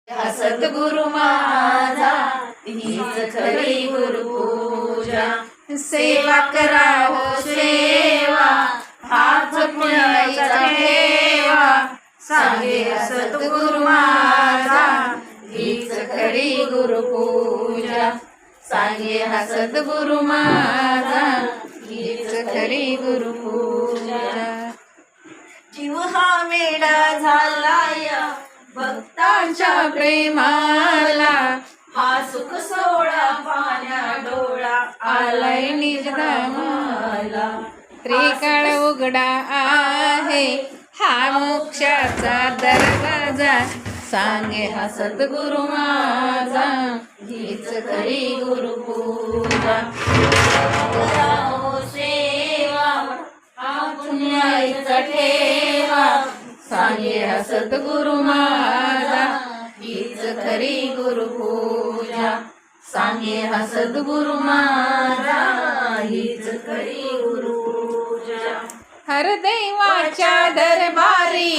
हा सद्गुरु माझा हीच खरी गुरुपूजा. सेवा करावो सेवा हाच पुण्याचा ठेवा. सांगे हा सद्गुरु माझा हीच खरी गुरुपूजा. सांगे हा सद्गुरु माझा हीच खरी गुरुपूजा. जीव हा वेडा झालाय भक्तांच्या प्रेमाला. हा सुख सोळा पाण्या डोळा आलाय निजधामाला. त्रिकाळ उघडा आहे हा मोक्षाचा दरवाजा. सांगे हा सद्गुरु माझा हीच खरी गुरुपूजा. करावो सेवा हा पुण्याचा ठेवा. सांगे हा सद्गुरु माझा हीच खरी गुरुपूजा. सांगे हा सद्गुरु माझा हीच खरी गुरुपूजा. हर देवाच्या दरबारी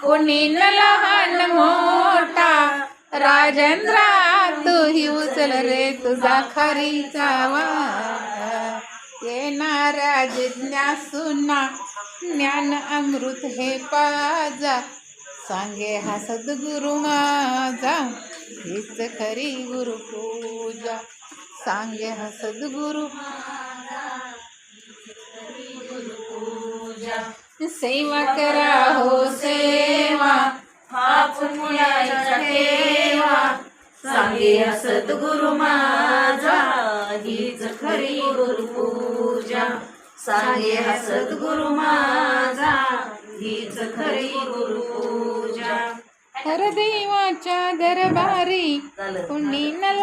कोणी न लहान मोठा. राजेंद्रा तूही उचल रे तुझा खरीचा वाटा. येणाऱ्या जिज्ञासूंना ज्ञान अमृत हे पाजा. सांगे हा सद्गुरु माझा हीच खरी गुरुपूजा. सांगे हा सद्गुरु माझा हीच खरी गुरुपूजा. सेवा करा हो सेवा हा पुण्याचा ठेवा. सांगे हा सद्गुरु माझा हीच खरी गुरुपूजा. सांगे हा सद्गुरु माझा हीच खरी गुरुपूजा. हर देवाच्या दरबारी कुणी न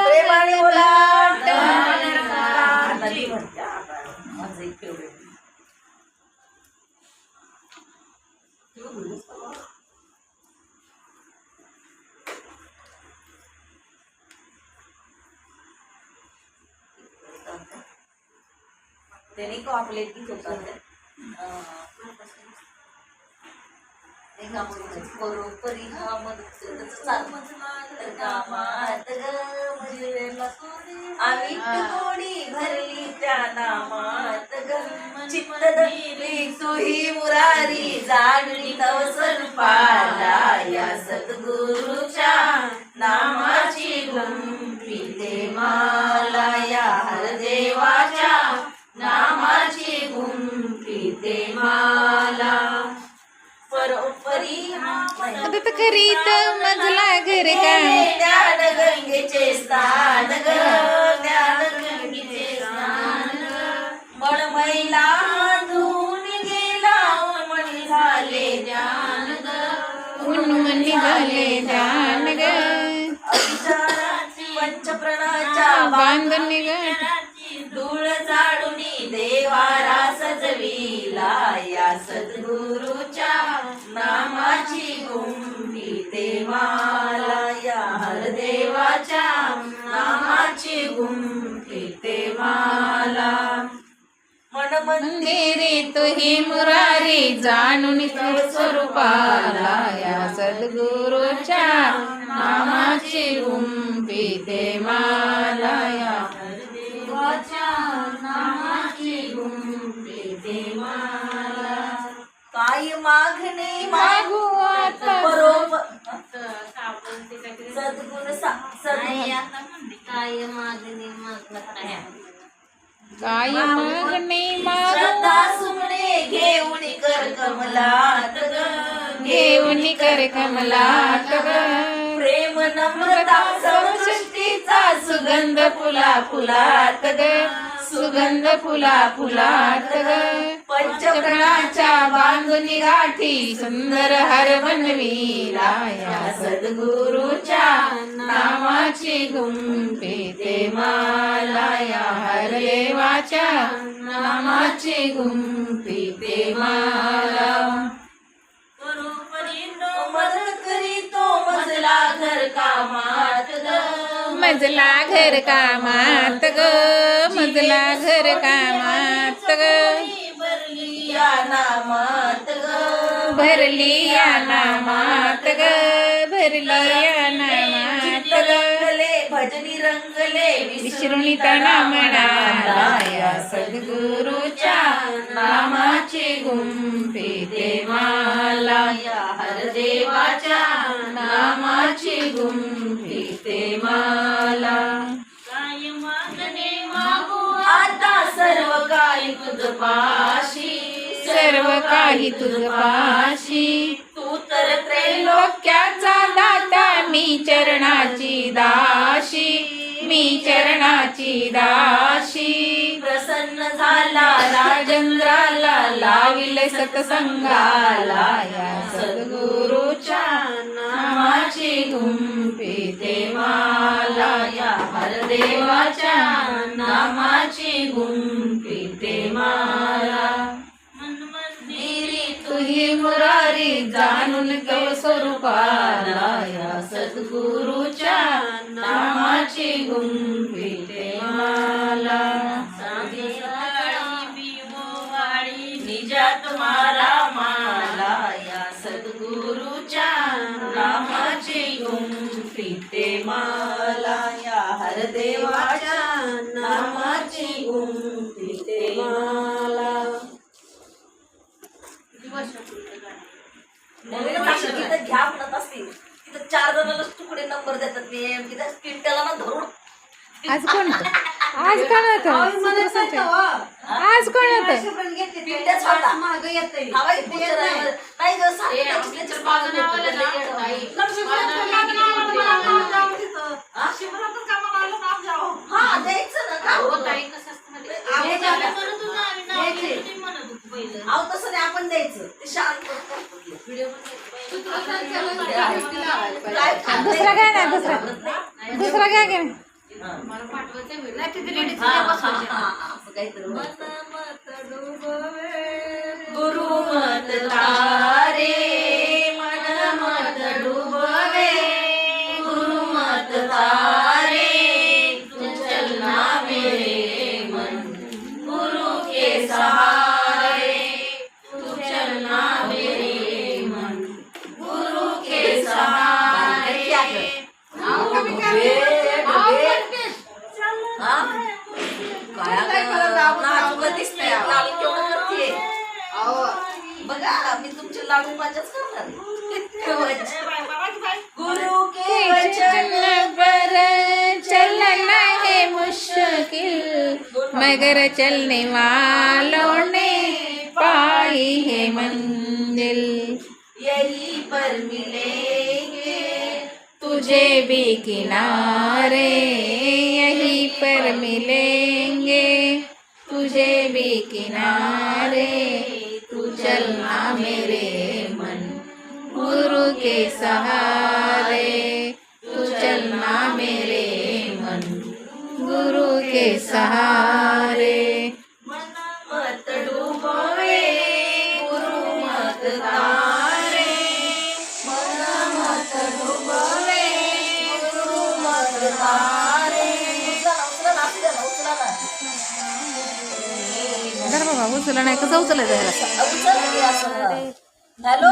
त्यांनी कॉपलेट की होतात बरोबरी हा आम्ही कोणी भरली त्या नामात ग. चित्त धरली तुही मुरारी जाणली तवसन पाला. या सद्गुरुच्या नामाची गुंफी ते माला. या हरदेवाच्या नामाची गुंफी ते माला. परोपरी मदत करीत मजला घर का. ज्ञान गंगेचे स्नान ग. ज्ञान गंगेचे स्नान ग. मळमैला धुवून गेला उन्मणी झाले ज्ञान ग. उन्मणी झाले ज्ञान ग. अविचाराची पंचप्रणाच्या बांधून धूळ जाडूनी देवारा सजविला. या सद्गुरुच्या नामाची गुंफी ते माला. या हरदेवाच्या नामाची गुंफी ते माला. मन मंदिरी तुही मुरारी जाणून स्वरूपाला. या सद्गुरुच्या नामाची गुंफी ते माला. या नामाची गुंफी ते माला. काय मागणे मागू आता बरोबर सद्गुरु काय मागणे काय मागणे श्रद्धा सुमणे घेऊन कर कमलात ग. घेऊन कर कमलात ग. प्रेम नम्रता सर्वसृष्टीचा सुगंध फुला फुलात ग. सुगंध फुला फुलात ग. पंचप्रणाच्या बांधुनी गाठी सुंदर हर बनविला. या सद्गुरुच्या नामाची गुंफी ते माला. या हरदेवाच्या नामाची गुंफी ते माला. मदत करीतो मजला घर कामात ग. मजला घर कामात ग. मजला घर कामात ग. भरली या नामात ग. भरली या नामात ग. भरली या नामात श्रुणीतना म्हणाला या सद्गुरूच्या नामाची गुंफिते माला या हरदेवाच्या नामाची गुंफिते माला काय मागणे मागू आता सर्व काही तुझ पाशी सर्व काही तुझ पाशी तू तर त्रैलोक्याचा दाता मी चरणाची दाशी मी चरणाची दाशी प्रसन्न झाला राजेंद्राला लाविल सत्संगाला या सद्गुरूच्या नामाची गुंफिते माला या हरदेवाच्या नामाची गुंफिते माला तुही मुरारी जाणून केव स्वरूपाला या सद्गुरूच्या नामाची गुंफिते माला निजात मारा माला या सद्गुरूच्या नामाची गुंफिते माला या हरदेवाच्या नामाची गुंफिते माला तिथं घ्या म्हणत असतील तिथं 4 जणांनाच तुकडे नंबर देतात ते तिथं किंट्याला ना धरून आज कोण होतं? आज कोण होतं? आज कोण होतं? किंट्याच होता नाही हा द्यायचं ना अहो तसं नाही आपण द्यायचं ते शांत दुसरा काय नाही दुसरा काय काय गुरु मत तारे मन मत डुबवे गुरु मत तारे तू चलना मेरे मन गुरु के सहारे तू चलना मेरे मन गुरु के सहारे बघा मी तुमचे लाडू माझ्याच करणार गुरु के वचन पर चलना है मुश्किल मगर चलने वालों ने पाई है मंजिल यही पर मिलेंगे तुझे भी किनारे यहीं पर मिलेंगे तुझे भी किनारे तू चलना मेरे मन गुरु के सहारे तू चलना मेरे मन गुरु के सहारे मत डूबोए गुरु मत तारे मन मत डूबोए गुरु मत तारे धर बाबा उचला नाही कसं उचलायचं हॅलो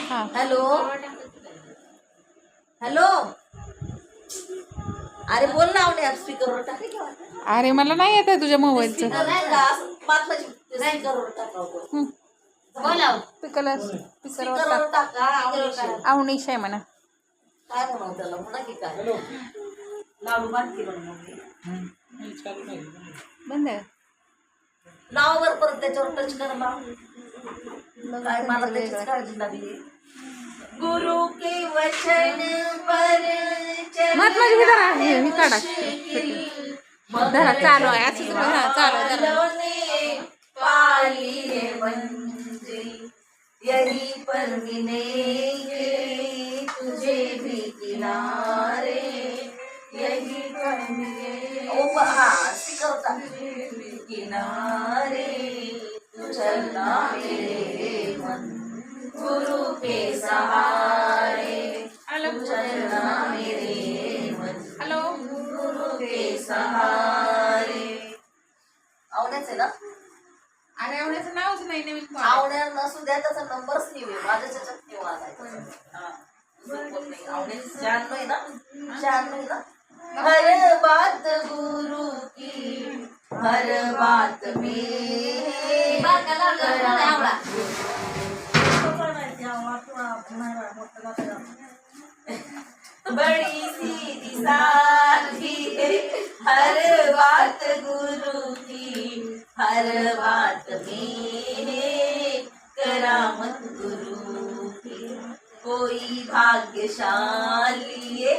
हा हॅलो हॅलो अरे बोल ना आवडे स्पीकरवर टाकले का अरे मला नाही येत आहे तुझ्या मोबाईलचं स्पीकरवर टाका स्पीकरवर टाका आवणीश आहे म्हणा काय म्हणा त्याला म्हणा की काय लाडू बांधते बंद आहे लावावर परत त्याच्यावर टच कर ना काय मला त्याचीच काळजी लागली गुरु के वचन पर महात्माजी धरा हे काढा धरा चालू आहे असंच चालू आहे पाली है मंजिल यही पर मिलेंगे तुझे भी किनारे यही पर मिलेंगे ओ हा स्पीकर किनारे तू चलना मेरे मन गुरु के सहारे तू चलना मेरे मन हॅलो गुरु के सहारे आवडायचं आहे ना अरे आवण्याचं नावच नाही नवीन आवड्या नसू द्या त्याचा नंबरच नाही माझ्या त्याच्यात वाजायचा नाही आवडेल 96 ना 96 ना हर बात गुरु की हर बात में बड़ी सीधी साधी हर बात गुरु की हर बात में करामत गुरु की कोई भाग्यशाली है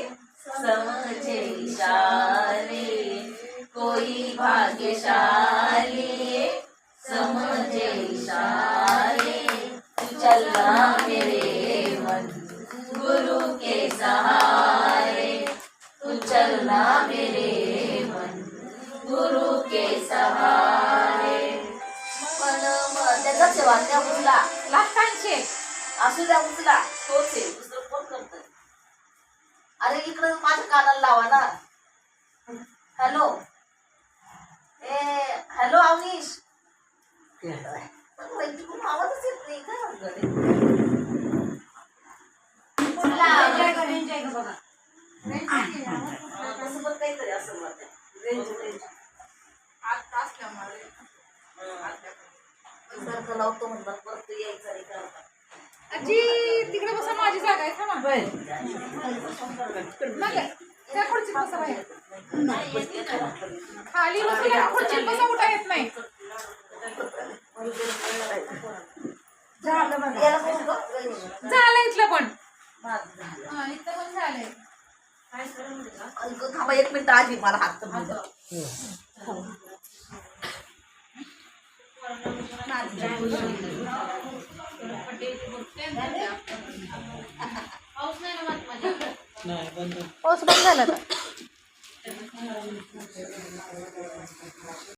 समझे इशारे कोई भाग्यशाली है समझे इशारे तू चलना मेरे मन गुरु के सहारे तू चलना मेरे मन गुरु के सहारे पण त्याचाच आहे वाटण्या उचला लाखांचे असू द्या उचला तोच आहे दुसरं कोण करत अरे इकडं माझ्या कानाला लावा ना हॅलो ए हॅलो अवनीश पण आवाजच येत नाही काय असं पण काहीतरी असं सारखं लावतो म्हणतात परत यायचं नाही करता आजी तिकडे बसा माझी जागा आहे थांबा नाही, त्या खुर्चीत बसा बाहेर खाली बसा खुर्चीत बसा उठा येत नाही झालं इथलं पण इथलं पण झालंय थांबा 1 मिनिट आधी मला हात पाऊस बंद झाला का